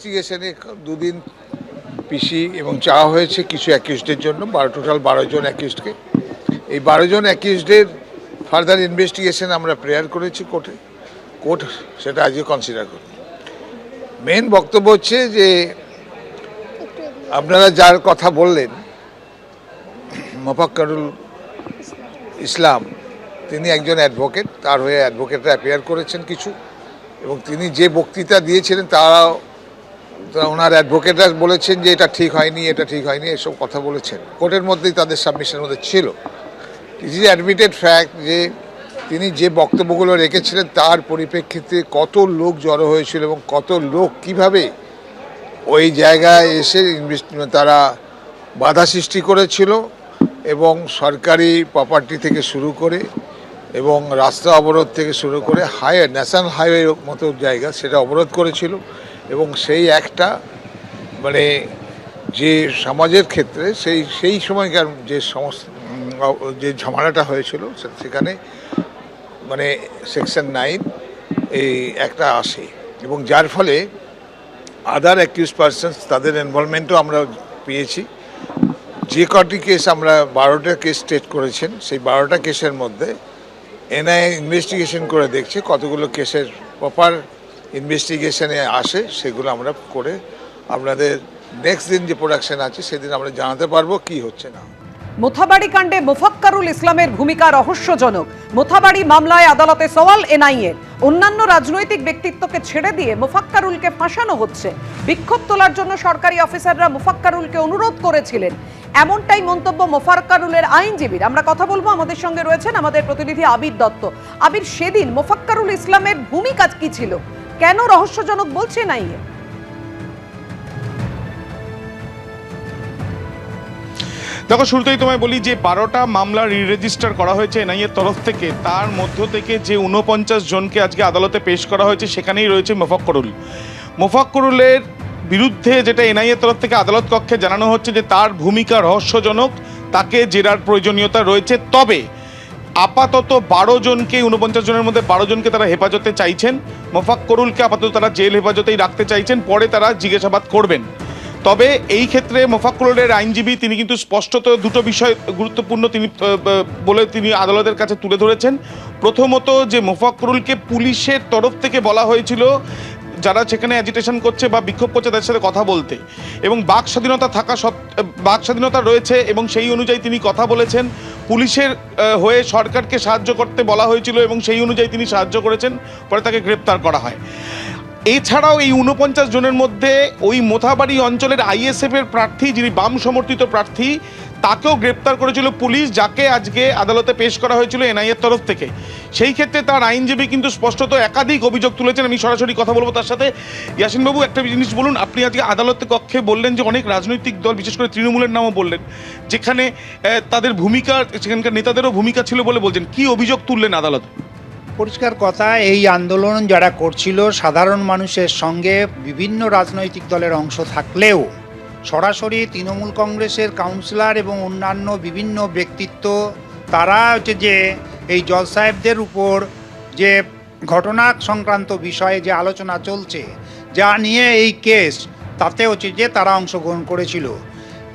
ইনভেস্টিগেশনে দুদিন পিসি এবং চাওয়া হয়েছে কিছু অ্যাকিউজডের জন্য, টোটাল 12 জন অ্যাকিউজডকে। এই 12 জন অ্যাকিউজডের ফার্দার ইনভেস্টিগেশন আমরা প্রেয়ার করেছি কোর্টে। কোর্ট সেটা আজকে কনসিডার করবে। মেন বক্তব্য হচ্ছে যে আপনারা যার কথা বললেন মোফাক্কারুল ইসলাম, তিনি একজন অ্যাডভোকেট, তার হয়ে অ্যাডভোকেটরা অ্যাপিয়ার করেছেন কিছু, এবং তিনি যে বক্তৃতা দিয়েছিলেন তারাও ওনার অ্যাডভোকেটরা বলেছেন যে এটা ঠিক হয়নি, এটা ঠিক হয়নি, এসব কথা বলেছেন। কোর্টের মধ্যেই তাদের সাবমিশনের মধ্যে ছিল। ইট ইজ অ্যাডমিটেড ফ্যাক্ট যে তিনি যে বক্তব্যগুলো রেখেছিলেন তার পরিপ্রেক্ষিতে কত লোক জড়ো হয়েছিল এবং কত লোক কিভাবে ওই জায়গায় এসে তারা বাধা সৃষ্টি করেছিল এবং সরকারি প্রপার্টি থেকে শুরু করে এবং রাস্তা অবরোধ থেকে শুরু করে হাইওয়ে, ন্যাশনাল হাইওয়ে মতো জায়গা সেটা অবরোধ করেছিল। এবং সেই একটা মানে যে সমাজের ক্ষেত্রে সেই সময়কার যে ঝামেলাটা হয়েছিল সেখানে মানে সেকশন 9 এই একটা আসে, এবং যার ফলে আদার অ্যাকিউজ পারসনস তাদের ইনভলভমেন্টও আমরা পেয়েছি। যে কটি কেস আমরা 12টা কেস স্টেট করেছেন, সেই 12টা কেসের মধ্যে এনআইএ ইনভেস্টিগেশন করে দেখছে কতগুলো কেসের প্রপার ইনভেস্টিগেশনে আসে, সেগুলো আমরা করে আপনাদের নেক্সট দিন যে প্রোডাকশন আছে সেদিন আমরা জানাতে পারবো কি হচ্ছে না। মোথাবাড়ি কাণ্ডে মোফাক্কারুল ইসলামের ভূমিকা রহস্যজনক। মোথাবাড়ি মামলায় আদালতে সওয়াল এনআইএর। অন্যান্য রাজনৈতিক ব্যক্তিত্বকে ছেড়ে দিয়ে মোফাক্কারুলকে ফাঁসানো হচ্ছে। বিক্ষোভ তোলার জন্য সরকারি অফিসাররা মোফাক্কারুলকে অনুরোধ করেছিলেন, এমনটাই মন্তব্য মোফাক্কারুলের আইনজীবীর। আমরা কথা বলবো, আমাদের সঙ্গে রয়েছেন আমাদের প্রতিনিধি আবির দত্ত। আবির, সেদিন মোফাক্কারুল ইসলামের ভূমিকা কি ছিল, কেন রহস্যজনক বলছে এনআইএ? দেখো, শুরুতেই তোমায় বলি যে 12টা মামলা রেজিস্টার করা হয়েছে এনআইএর তরফ থেকে। তার মধ্য থেকে যে 49 জনকে আজকে আদালতে পেশ করা হয়েছে সেখানেই রয়েছে মোফাক্কারুলের বিরুদ্ধে যেটা এনআইএর তরফ থেকে আদালত কক্ষে জানানো হচ্ছে যে তার ভূমিকা রহস্যজনক, তাকে জেরার প্রয়োজনীয়তা রয়েছে। তবে আপাতত 12 জনকে, 49 জনের মধ্যে 12 জনকে তারা হেফাজতে চাইছেন। মোফাক্কারুলকে আপাতত তারা জেল হেফাজতেই রাখতে চাইছেন, পরে তারা জিজ্ঞাসাবাদ করবেন। তবে এই ক্ষেত্রে মোফাক্কারুলের আইনজীবী তিনি কিন্তু স্পষ্টত দুটো বিষয় গুরুত্বপূর্ণ তিনি আদালতের কাছে তুলে ধরেছেন। প্রথমত, যে মোফাক্কারুলকে পুলিশের তরফ থেকে বলা হয়েছিল যারা সেখানে অ্যাজিটেশন করছে বা বিক্ষোভ করছে তাদের সাথে কথা বলতে, এবং বাক স্বাধীনতা রয়েছে এবং সেই অনুযায়ী তিনি কথা বলেছেন। পুলিশের হয়ে সরকারকে সাহায্য করতে বলা হয়েছিল এবং সেই অনুযায়ী তিনি সাহায্য করেছেন, পরে তাকে গ্রেপ্তার করা হয়। এছাড়াও এই 49 জনের মধ্যে ওই মোথাবাড়ি অঞ্চলের আইএসএফ এর প্রার্থী, যিনি বাম সমর্থিত প্রার্থী, তাকেও গ্রেপ্তার করেছিল পুলিশ, যাকে আজকে আদালতে পেশ করা হয়েছিল এনআইএর তরফ থেকে। সেই ক্ষেত্রে তার আইনজীবী কিন্তু স্পষ্টত একাধিক অভিযোগ তুলেছেন। আমি সরাসরি কথা বলবো তার সাথে। ইয়াসিনবাবু, একটা জিনিস বলুন, আপনি আজকে আদালত কক্ষে বললেন যে অনেক রাজনৈতিক দল, বিশেষ করে তৃণমূলের নামও বললেন, যেখানে তাদের ভূমিকা, সেখানকার নেতাদেরও ভূমিকা ছিল বলে বলছেন। কি অভিযোগ তুললেন আদালতে? পরিষ্কার কথা, এই আন্দোলন যারা করছিল সাধারণ মানুষের সঙ্গে বিভিন্ন রাজনৈতিক দলের অংশ থাকলেও সরাসরি তৃণমূল কংগ্রেসের কাউন্সিলর এবং অন্যান্য বিভিন্ন ব্যক্তিত্ব, তারা হচ্ছে যে এই জজ সাহেবদের উপর যে ঘটনা সংক্রান্ত বিষয়ে যে আলোচনা চলছে, যা নিয়ে এই কেস, তাতে হচ্ছে যে তারা অংশগ্রহণ করেছিল।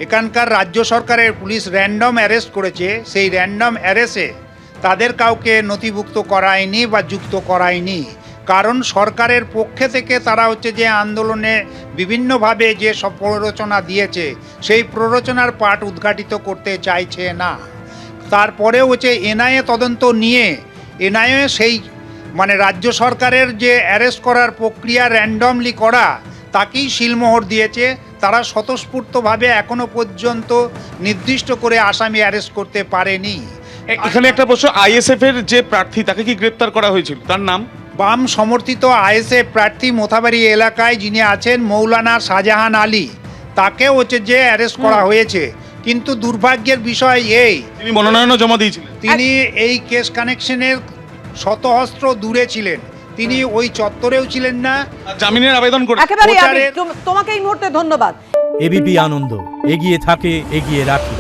এখানকার রাজ্য সরকারের পুলিশ র্যান্ডম অ্যারেস্ট করেছে, সেই র্যান্ডম অ্যারেস্টে তাদের কাউকে নথিভুক্ত করায়নি বা যুক্ত করায়নি, কারণ সরকারের পক্ষে থেকে তারা হচ্ছে যে আন্দোলনে বিভিন্নভাবে যে সব প্ররোচনা দিয়েছে সেই প্ররোচনার পাঠ উদ্ঘাটিত করতে চাইছে না। তারপরেও হচ্ছে এনআইএ তদন্ত নিয়ে এনআইএ সেই মানে রাজ্য সরকারের যে অ্যারেস্ট করার প্রক্রিয়া র্যান্ডমলি করা, তাকেই শিলমোহর দিয়েছে। তারা স্বতঃস্ফূর্তভাবে এখনো পর্যন্ত নির্দিষ্ট করে আসামি অ্যারেস্ট করতে পারেনি। এখানে একটা প্রশ্ন, আইএসএফ এর যে প্রার্থী তাকে কি গ্রেপ্তার করা হয়েছিল? তার নাম? বাম সমর্থিত আইএসএফ প্রার্থী মোথাবাড়ি এলাকায় যিনি আছেন মৌলানা শাহজাহান আলী, তাকেও হচ্ছে যে অ্যারেস্ট করা হয়েছে। কিন্তু দুর্ভাগ্যের বিষয় এই, তিনি মনোনয়নও জমা দিয়েছিলেন। তিনি এই কেস কানেকশনের শতহস্ত্র দূরে ছিলেন, তিনি ওই চত্বরেও ছিলেন না। জামিনের আবেদন করে একেবারে তোমাকে এই মুহূর্তে ধন্যবাদ। এবিপি আনন্দ, এগিয়ে থাকে, এগিয়ে রাখে।